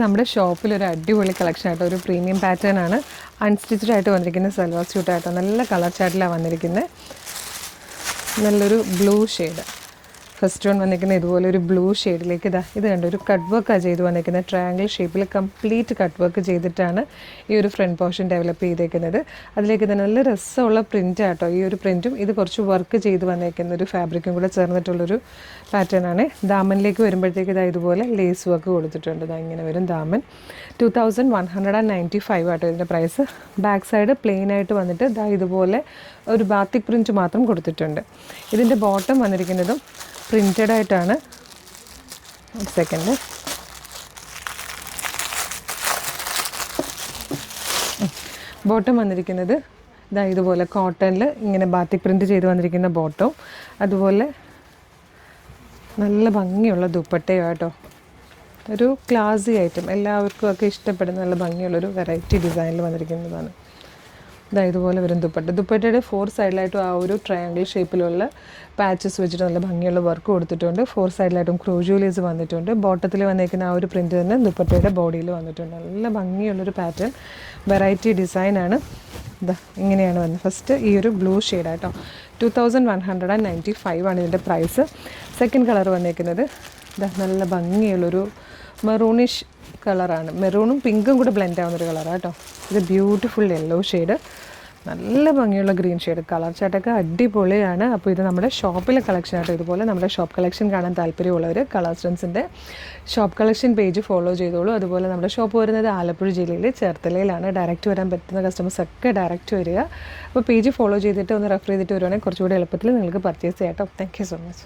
നമ്മുടെ ഷോപ്പിൽ ഒരു അടിപൊളി കളക്ഷൻ ആയിട്ട് ഒരു പ്രീമിയം പാറ്റേൺ ആണ് അൺസ്റ്റിച്ച്ഡ് ആയിട്ട് വന്നിരിക്കുന്ന സൽവാർ സ്യൂട്ട് ആയിട്ട് നല്ല കളർ ചാർട്ടിലാണ് വന്നിരിക്കുന്നത്. നല്ലൊരു ബ്ലൂ ഷെയ്ഡ് ഫസ്റ്റ് വൺ വന്നിരിക്കുന്ന ഇതുപോലെ ഒരു ബ്ലൂ ഷെയ്ഡിലേക്ക് ഇത് കണ്ട് ഒരു കട്ട് വർക്കാണ് ചെയ്ത് വന്നിരിക്കുന്നത്. ട്രയാങ്കിൾ ഷേപ്പിൽ കംപ്ലീറ്റ് കട്ട് വർക്ക് ചെയ്തിട്ടാണ് ഈ ഒരു ഫ്രണ്ട് പോർഷൻ ഡെവലപ്പ് ചെയ്തേക്കുന്നത്. അതിലേക്ക് തന്നെ നല്ല രസമുള്ള പ്രിൻ്റ് ആട്ടോ ഈ ഒരു പ്രിൻറ്റും ഇത് കുറച്ച് വർക്ക് ചെയ്ത് വന്നേക്കുന്ന ഒരു ഫാബ്രിക്കും കൂടെ ചേർന്നിട്ടുള്ളൊരു പാറ്റേൺ ആണ്. ദാമനിലേക്ക് വരുമ്പോഴത്തേക്ക് ഇതുപോലെ ലേസ് വർക്ക് കൊടുത്തിട്ടുണ്ട്. ഇങ്ങനെ വരും ദാമൻ. 2195 ആട്ടോ ഇതിൻ്റെ പ്രൈസ്. ബാക്ക് സൈഡ് പ്ലെയിൻ ആയിട്ട് വന്നിട്ട് ഇതുപോലെ ഒരു ബാത്തിക് പ്രിൻറ്റ് മാത്രം കൊടുത്തിട്ടുണ്ട്. ഇതിൻ്റെ ബോട്ടം വന്നിരിക്കുന്നതും പ്രിൻറ്റഡ് ആയിട്ടാണ്. സെക്കൻഡ് ബോട്ടം വന്നിരിക്കുന്നത് ഇതുപോലെ കോട്ടണിൽ ഇങ്ങനെ ബാത്തിക് പ്രിൻറ്റ് ചെയ്ത് വന്നിരിക്കുന്ന ബോട്ടവും അതുപോലെ നല്ല ഭംഗിയുള്ള ദുപ്പട്ടയോ കേട്ടോ. ഒരു ക്ലാസി ഐറ്റം എല്ലാവർക്കും ഒക്കെ ഇഷ്ടപ്പെടുന്ന നല്ല ഭംഗിയുള്ളൊരു വെറൈറ്റി ഡിസൈനിൽ വന്നിരിക്കുന്നതാണ്. ഇതുപോലെ വരും ദുപ്പട്ടയുടെ 4 സൈഡിലായിട്ടും ആ ഒരു ട്രയാങ്കിൾ ഷേപ്പിലുള്ള പാച്ചസ് വെച്ചിട്ട് നല്ല ഭംഗിയുള്ള വർക്ക് കൊടുത്തിട്ടുണ്ട്. 4 സൈഡിലായിട്ടും ക്രോജുലേസ് വന്നിട്ടുണ്ട്. ബോട്ടത്തിൽ വന്നേക്കുന്ന ആ ഒരു പ്രിൻറ്റ് തന്നെ ദുപ്പട്ടയുടെ ബോഡിയിൽ വന്നിട്ടുണ്ട്. നല്ല ഭംഗിയുള്ളൊരു പാറ്റേൺ വെറൈറ്റി ഡിസൈനാണ്. ഇങ്ങനെയാണ് വന്നത്. ഫസ്റ്റ് ഈ ഒരു ബ്ലൂ ഷെയ്ഡായിട്ടോ 2195 ആണ് ഇതിൻ്റെ പ്രൈസ്. സെക്കൻഡ് കളർ വന്നേക്കുന്നത് നല്ല ഭംഗിയുള്ളൊരു മെറൂണിഷ് കളറാണ്. മെറൂണും പിങ്കും കൂടെ ബ്ലെൻഡ് ആവുന്നൊരു കളറാണ് കേട്ടോ. ഇത് ബ്യൂട്ടിഫുൾ യെല്ലോ ഷെയ്ഡ്, നല്ല ഭംഗിയുള്ള ഗ്രീൻ ഷെയ്ഡ്. കളർ ചാർട്ടൊക്കെ അടിപൊളിയാണ്. അപ്പോൾ ഇത് നമ്മുടെ ഷോപ്പിലെ കളക്ഷൻ ആട്ടോ. ഇതുപോലെ നമ്മുടെ ഷോപ്പ് കളക്ഷൻ കാണാൻ താല്പര്യമുള്ളവർ കളർ സ്ട്രെൻസിൻ്റെ ഷോപ്പ് കളക്ഷൻ പേജ് ഫോളോ ചെയ്തോളൂ. അതുപോലെ നമ്മുടെ ഷോപ്പ് വരുന്നത് ആലപ്പുഴ ജില്ലയിൽ ചേർത്തലയിലാണ്. ഡയറക്റ്റ് വരാൻ പറ്റുന്ന കസ്റ്റമേഴ്സ് ഒക്കെ ഡയറക്റ്റ് വരിക. അപ്പോൾ പേജ് ഫോളോ ചെയ്തിട്ട് ഒന്ന് റെഫർ ചെയ്തിട്ട് വരുവാണെങ്കിൽ കുറച്ചുകൂടി എളുപ്പത്തിൽ നിങ്ങൾക്ക് പർച്ചേസ് ചെയ്യാം കേട്ടോ. Thank you so much.